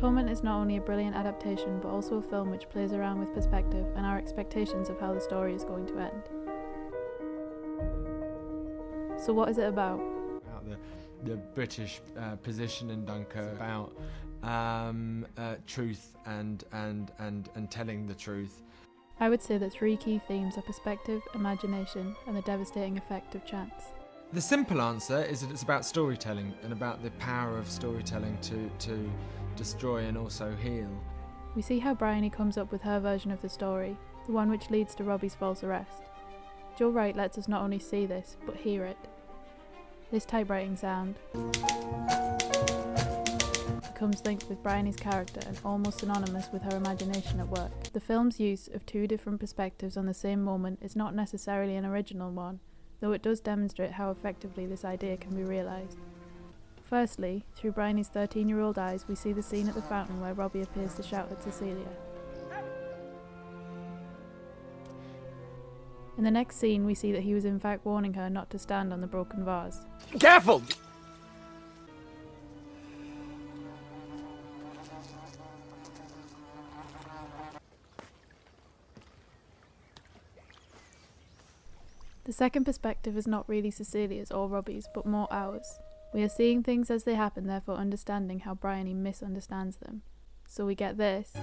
Atonement is not only a brilliant adaptation but also a film which plays around with perspective and our expectations of how the story is going to end. So what is it about? About the British position in Dunkirk, about truth and telling the truth. I would say that three key themes are perspective, imagination, and the devastating effect of chance. The simple answer is that it's about storytelling and about the power of storytelling to destroy and also heal. We see how Bryony comes up with her version of the story, the one which leads to Robbie's false arrest. Joe Wright lets us not only see this, but hear it. This typewriting sound becomes linked with Bryony's character and almost synonymous with her imagination at work. The film's use of two different perspectives on the same moment is not necessarily an original one, though it does demonstrate how effectively this idea can be realised. Firstly, through Bryony's 13-year-old eyes, we see the scene at the fountain where Robbie appears to shout at Cecilia. In the next scene, we see that he was in fact warning her not to stand on the broken vase. Careful! The second perspective is not really Cecilia's or Robbie's, but more ours. We are seeing things as they happen, therefore understanding how Bryony misunderstands them. So we get this.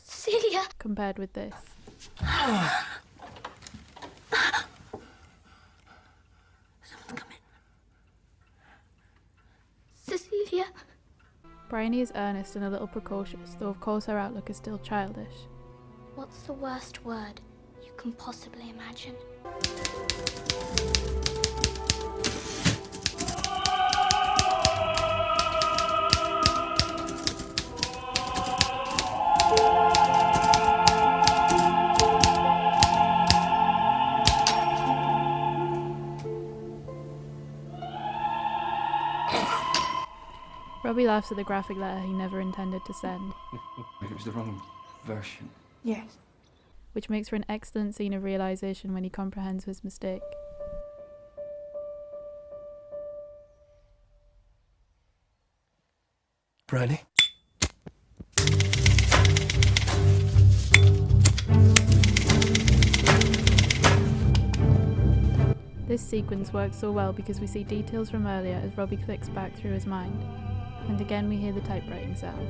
Cecilia! Compared with this. Someone's coming. Cecilia! Bryony is earnest and a little precocious, though of course her outlook is still childish. What's the worst word you can possibly imagine? Robbie laughs at the graphic letter he never intended to send, It was the wrong version. Yes. which makes for an excellent scene of realisation when he comprehends his mistake. Bryony? This sequence works so well because we see details from earlier as Robbie clicks back through his mind. And again we hear the typewriting sound.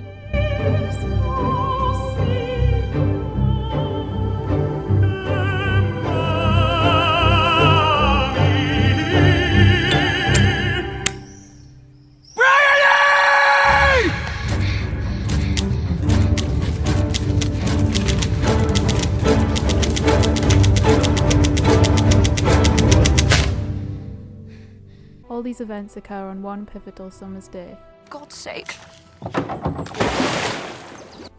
All these events occur on one pivotal summer's day. God's sake.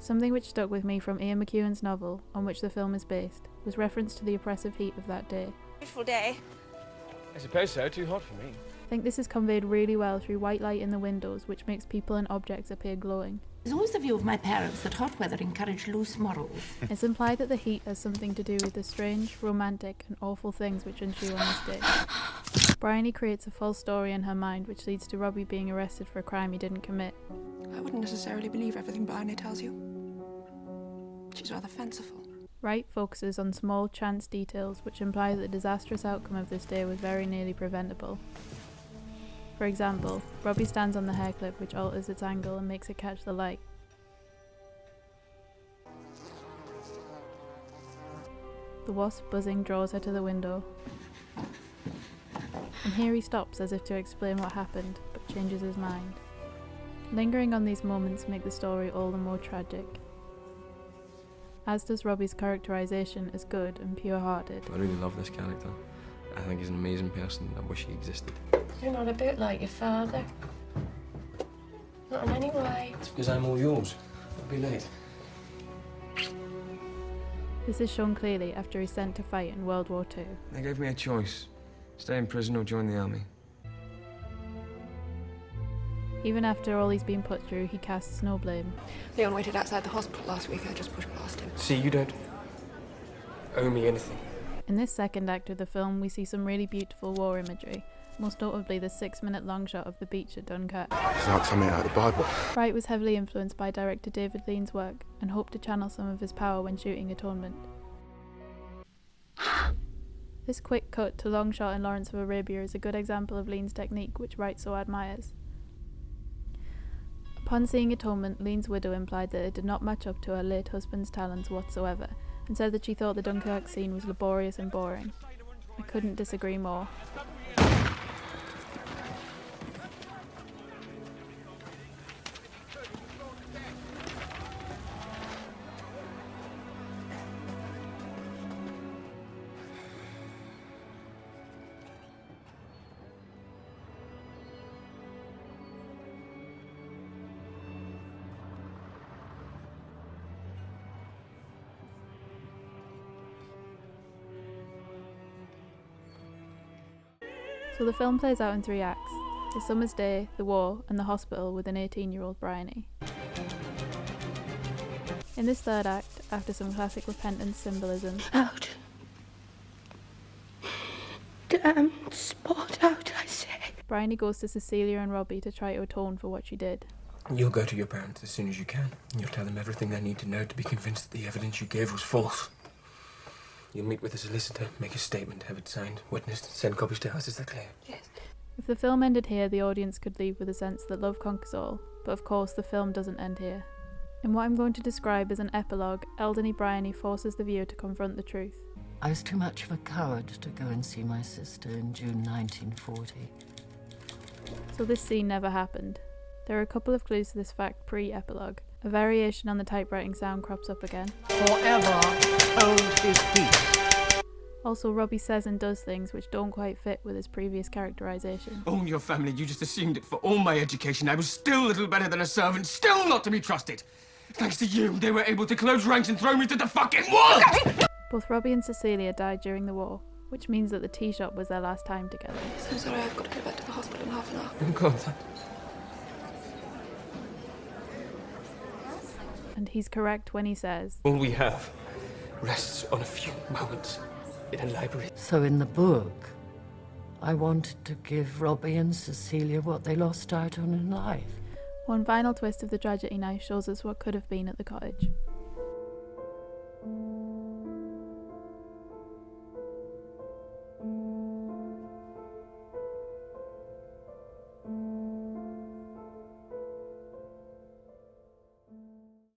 Something which stuck with me from Ian McEwan's novel, on which the film is based, was reference to the oppressive heat of that day. Beautiful day. I suppose so, too hot for me. I think this is conveyed really well through white light in the windows, which makes people and objects appear glowing. There's always the view of my parents that hot weather encouraged loose morals. It's implied that the heat has something to do with the strange, romantic and awful things which ensue on this day. Bryony creates a false story in her mind which leads to Robbie being arrested for a crime he didn't commit. I wouldn't necessarily believe everything Bryony tells you. She's rather fanciful. Wright focuses on small chance details which imply that the disastrous outcome of this day was very nearly preventable. For example, Robbie stands on the hair clip which alters its angle and makes it catch the light. The wasp buzzing draws her to the window. And here he stops as if to explain what happened, but changes his mind. Lingering on these moments make the story all the more tragic. As does Robbie's characterisation as good and pure-hearted. I really love this character. I think he's an amazing person. I wish he existed. You're not a bit like your father. Not in any way. It's because I'm all yours. I'll be late. This is shown clearly after he's sent to fight in World War II. They gave me a choice. Stay in prison or join the army. Even after all he's been put through, he casts no blame. Leon waited outside the hospital last week. I just pushed past him. See, you don't owe me anything. In this second act of the film, we see some really beautiful war imagery, most notably the 6-minute long shot of the beach at Dunkirk. It's like something out of the Bible. Wright was heavily influenced by director David Lean's work and hoped to channel some of his power when shooting Atonement. This quick cut to long shot in Lawrence of Arabia is a good example of Lean's technique, which Wright so admires. Upon seeing Atonement, Lean's widow implied that it did not match up to her late husband's talents whatsoever, and said that she thought the Dunkirk scene was laborious and boring. I couldn't disagree more. So the film plays out in 3 acts: the summer's day, the war, and the hospital with an 18-year-old Bryony. In this third act, after some classic repentance symbolism, Out. Damn spot out, I say. Bryony goes to Cecilia and Robbie to try to atone for what she did. You'll go to your parents as soon as you can. You'll tell them everything they need to know to be convinced that the evidence you gave was false. You'll meet with a solicitor, make a statement, have it signed, witnessed, send copies to us. Is that clear? Yes. If the film ended here, the audience could leave with a sense that love conquers all, but of course the film doesn't end here. In what I'm going to describe as an epilogue, elderly Bryony forces the viewer to confront the truth. I was too much of a coward to go and see my sister in June 1940. So this scene never happened. There are a couple of clues to this fact pre-epilogue. A variation on the typewriting sound crops up again. Forever hold his peace. Also, Robbie says and does things which don't quite fit with his previous characterisation. Own your family, you just assumed it for all my education. I was still little better than a servant, still not to be trusted. Thanks to you, they were able to close ranks and throw me to the fucking wall! Both Robbie and Cecilia died during the war, which means that the tea shop was their last time together. So sorry, I've got to go back to the hospital in half an hour. In contact. And he's correct when he says, All we have rests on a few moments in a library. So in the book, I wanted to give Robbie and Cecilia what they lost out on in life. one final twist of the tragedy now shows us what could have been at the cottage.